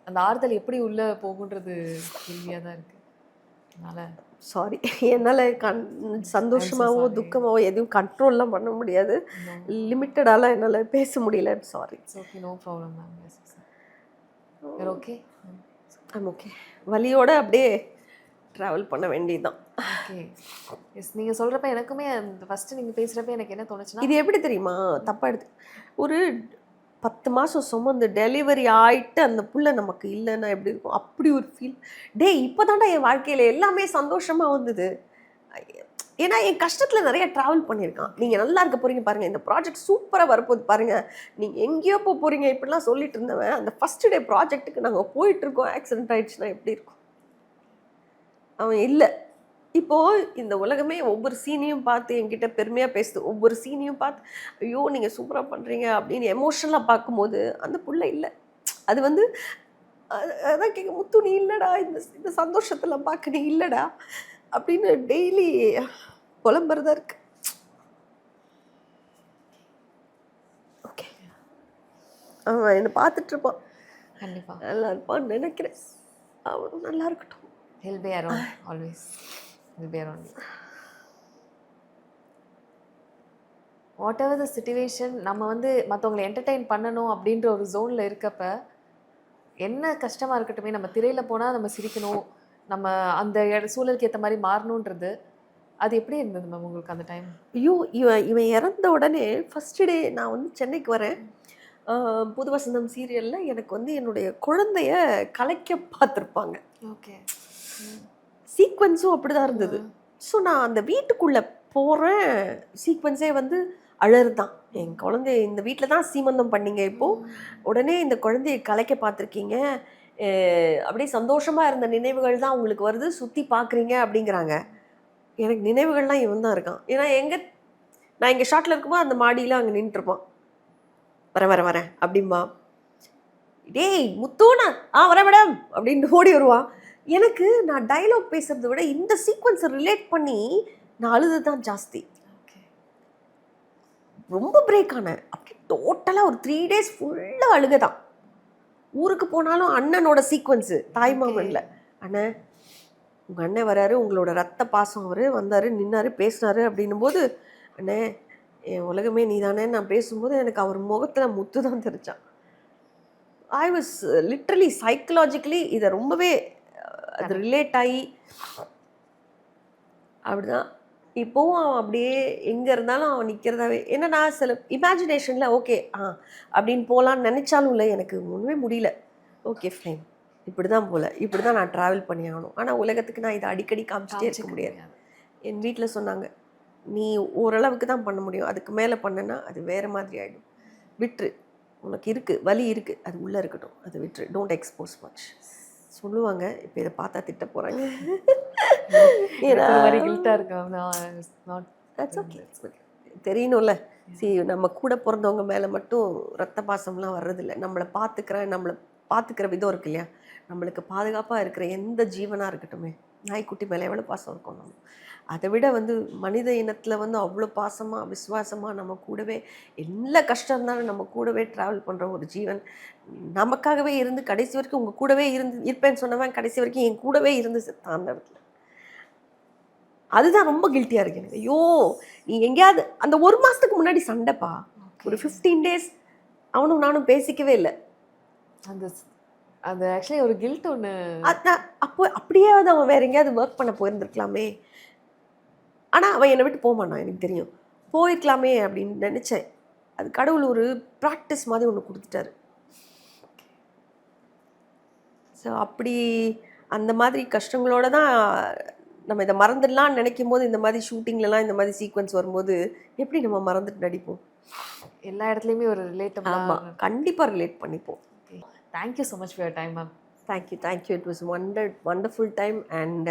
அந்த ஆறுதல் எப்படி உள்ளே போகுன்றது கேள்வியாக தான் இருக்குது. அதனால் சாரி, என்னால் சந்தோஷமாகவோ துக்கமாகவோ எதுவும் கண்ட்ரோல்லாம் பண்ண முடியாது. லிமிட்டடாலாம் என்னால் பேச முடியல. Sorry. Okay, no problem ma'am. Okay, I'm okay. வலியோட அப்படியே ட்ராவல் பண்ண வேண்டியதுதான். ஓகே. எஸ், நீங்கள் சொல்கிறப்ப எனக்குமே அந்த ஃபஸ்ட்டு நீங்கள் பேசுகிறப்ப எனக்கு என்ன தோணுச்சுன்னா, இது எப்படி தெரியுமா, தப்பாக எடுத்து ஒரு 10 மாதம் சுமந்து டெலிவரி ஆகிட்டு அந்த புள்ள நமக்கு இல்லைன்னா எப்படி இருக்கும், அப்படி ஒரு ஃபீல். இப்போ தாண்டா என் வாழ்க்கையில் எல்லாமே சந்தோஷமாக வந்தது. ஏன்னா என் கஷ்டத்தில் நிறைய ட்ராவல் பண்ணியிருக்கான். நீங்கள் நல்லா இருக்க போகிறீங்க பாருங்கள், இந்த ப்ராஜெக்ட் சூப்பராக வரப்போகுது பாருங்கள், நீங்கள் எங்கேயோ போகிறீங்க இப்படிலாம் சொல்லிட்டு இருந்தவன், அந்த ஃபஸ்ட்டு டே ப்ராஜெக்ட்டுக்கு நாங்கள் போயிட்டுருக்கோம், ஆக்சிடென்ட் ஆகிடுச்சுன்னா எப்படி இருக்கும். அவன் இல்லை. இப்போது இந்த உலகமே ஒவ்வொரு சீனையும் பார்த்து என்கிட்ட பெருமையாக பேசுது. ஒவ்வொரு சீனையும் பார்த்து ஐயோ நீங்கள் சூப்பராக பண்ணுறீங்க அப்படின்னு எமோஷனலாக பார்க்கும்போது அந்த புள்ள இல்லை. அது வந்து அதான் கேட்க, முத்து நீ இல்லைடா, இந்த சந்தோஷத்தில் பார்க்க நீ இல்லைடா அப்படின்னு டெய்லி புலம்புறதா இருக்கு. ஓகே, அவன் என்னை பார்த்துட்ருப்பான். கண்டிப்பா. நல்லா இருப்பான்னு நினைக்கிறேன். அவனும் நல்லா இருக்கட்டும். He'll be around always. He'll be around you. What ever the situation, நம்ம வந்து மற்றவங்களை என்டர்டெயின் பண்ணணும் அப்படின்ற ஒரு ஜோனில் இருக்கப்ப என்ன கஷ்டமாக இருக்கட்டுமே, நம்ம திரையில் போனால் நம்ம சிரிக்கணும், நம்ம அந்த சூழலுக்கு ஏற்ற மாதிரி மாறணுன்றது, அது எப்படி இருந்தது மேம் உங்களுக்கு அந்த டைம்? ஐயோ! இவன் இவன் இறந்த உடனே ஃபர்ஸ்ட் டே நான் வந்து சென்னைக்கு வரேன். புது வசந்தம் சீரியலில் எனக்கு வந்து என்னுடைய குழந்தைய கலைக்க பார்த்துருப்பாங்க. ஓகே. சீக்வன்ஸும் அப்படி தான் இருந்தது. ஸோ நான் அந்த வீட்டுக்குள்ளே போகிறேன், சீக்வன்ஸே வந்து அழறுதான். என் குழந்தைய இந்த வீட்டில் தான் சீமந்தம் பண்ணீங்க, இப்போது உடனே இந்த குழந்தைய கலைக்க பார்த்துருக்கீங்க, அப்படியே சந்தோஷமாக இருந்த நினைவுகள் தான் உங்களுக்கு வருது, சுற்றி பார்க்குறீங்க அப்படிங்கிறாங்க. எனக்கு நினைவுகள்லாம் இவன் தான் இருக்கான். ஏன்னா நான் இங்கே ஷாட்டில் இருக்கும்போது அந்த மாடியில் அங்கே நின்றுருப்பான். வரேன் அப்படிம்பா. டேய் முத்தூனா வரேன் மேடம் அப்படின்னு ஓடி வருவான். எனக்கு நான் டைலாக் பேசுறதை விட இந்த சீக்வன்ஸை ரிலேட் பண்ணி நான் அழுது தான் ஜாஸ்தி. ரொம்ப பிரேக் ஆனேன். அப்படி டோட்டலாக ஒரு 3 days ஃபுல்லாக அழுக தான். ஊருக்கு போனாலும் அண்ணனோட சீக்வன்ஸு தாய்மாமனில், அண்ணன் உங்கள் அண்ணன் வராரு, உங்களோட ரத்த பாசம் அவர் வந்தார், நின்னார், பேசினார் அப்படின்னும் போது, அண்ணே என் உலகமே நீ தானே நான் பேசும்போது எனக்கு அவர் முகத்தில் முத்து தான் தெரிஞ்சான். ஐ வாஸ் லிட்ரலி சைக்கலாஜிக்கலி இதை ரொம்பவே அது ரிலேட் ஆகி அப்படிதான். இப்போவும் அவன் அப்படியே எங்கே இருந்தாலும் அவன் நிற்கிறதாவே. ஏன்னா நான் சில இமேஜினேஷனில் ஓகே அப்படின்னு போகலான்னு நினச்சாலும் இல்லை, எனக்கு ஒன்றுமே முடியல. ஓகே ஃபைன், இப்படி தான் போல், இப்படி தான் நான் ட்ராவல் பண்ணி ஆகணும். ஆனால் உலகத்துக்கு நான் இதை அடிக்கடி காமிச்சிட்டே இருக்க முடியாது. என் வீட்டில் சொன்னாங்க, நீ ஓரளவுக்கு தான் பண்ண முடியும், அதுக்கு மேலே பண்ணனா அது வேறு மாதிரி ஆகிடும், விட்டுரு, உனக்கு இருக்குது வலி இருக்குது, அது உள்ளே இருக்கட்டும், அது விட்டுரு, டோன்ட் எக்ஸ்போஸ் மச் சொல்லுவாங்க. இப்போ இதை பார்த்தா திட்ட போகிறாங்க. தெரியணும்ல, நம்ம கூட பிறந்தவங்க மேலே மட்டும் ரத்த பாசம்லாம் வர்றதில்லை. நம்மளை பார்த்துக்கிற விதம் இருக்கு இல்லையா, நம்மளுக்கு பாதுகாப்பாக இருக்கிற எந்த ஜீவனாக இருக்கட்டுமே, நாய்க்குட்டி மேலே எவ்வளோ பாசம் இருக்கும். நம்ம அதை விட வந்து மனித இனத்தில் வந்து அவ்வளோ பாசமாக விசுவாசமாக நம்ம கூடவே எல்லா கஷ்டம் இருந்தாலும் நம்ம கூடவே ட்ராவல் பண்ணுற ஒரு ஜீவன், நமக்காகவே இருந்து கடைசி வரைக்கும் உங்கள் கூடவே இருப்பேன்னு சொன்னவன் கடைசி வரைக்கும் என் கூடவே இருந்து செத்தான் அந்த இடத்துல. அதுதான் ரொம்ப கில்ட்டியாக இருக்கு எனக்கு. ஐயோ, நீ எங்கேயாவது அந்த 1 மாதத்துக்கு முன்னாடி சண்டைப்பா, ஒரு 15 days அவனும் நானும் பேசிக்கவே இல்லை. அது ஆக்சுவலி ஒரு கில்ட் ஒன்று. அப்போ அப்படியாவது அவன் வேற எங்கேயாவது ஒர்க் பண்ண போயிருந்துருக்கலாமே, ஆனால் அவன் என்னை விட்டு போக மாட்டான், எனக்கு தெரியும். போயிருக்கலாமே அப்படின்னு நினச்சேன். அது கடவுள் ஒரு ப்ராக்டிஸ் மாதிரி ஒன்று கொடுத்துட்டாரு. ஸோ அப்படி அந்த மாதிரி கஷ்டங்களோடு தான் நம்ம இதை மறந்துடலான்னு நினைக்கும் போது, இந்த மாதிரி ஷூட்டிங்லலாம் இந்த மாதிரி சீக்வன்ஸ் வரும்போது எப்படி நம்ம மறந்துட்டு நடிப்போம்? எல்லா இடத்துலையுமே ஒரு ரிலேட்டபிள். ஆமாம், கண்டிப்பாக ரிலேட் பண்ணிப்போம். Thank you so much for your time ma'am. Thank you. It was wonderful time and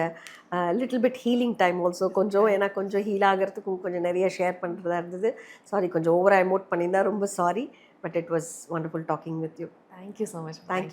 little bit healing time also. ஏன்னா கொஞ்சம் ஹீல் ஆகிறதுக்கும் கொஞ்சம் நிறைய ஷேர் பண்ணுறதா இருந்தது. சாரி, கொஞ்சம் ஓவராக எமோட் பண்ணியிருந்தா ரொம்ப sorry. But it was wonderful talking with you. Thank you so much. Thank you.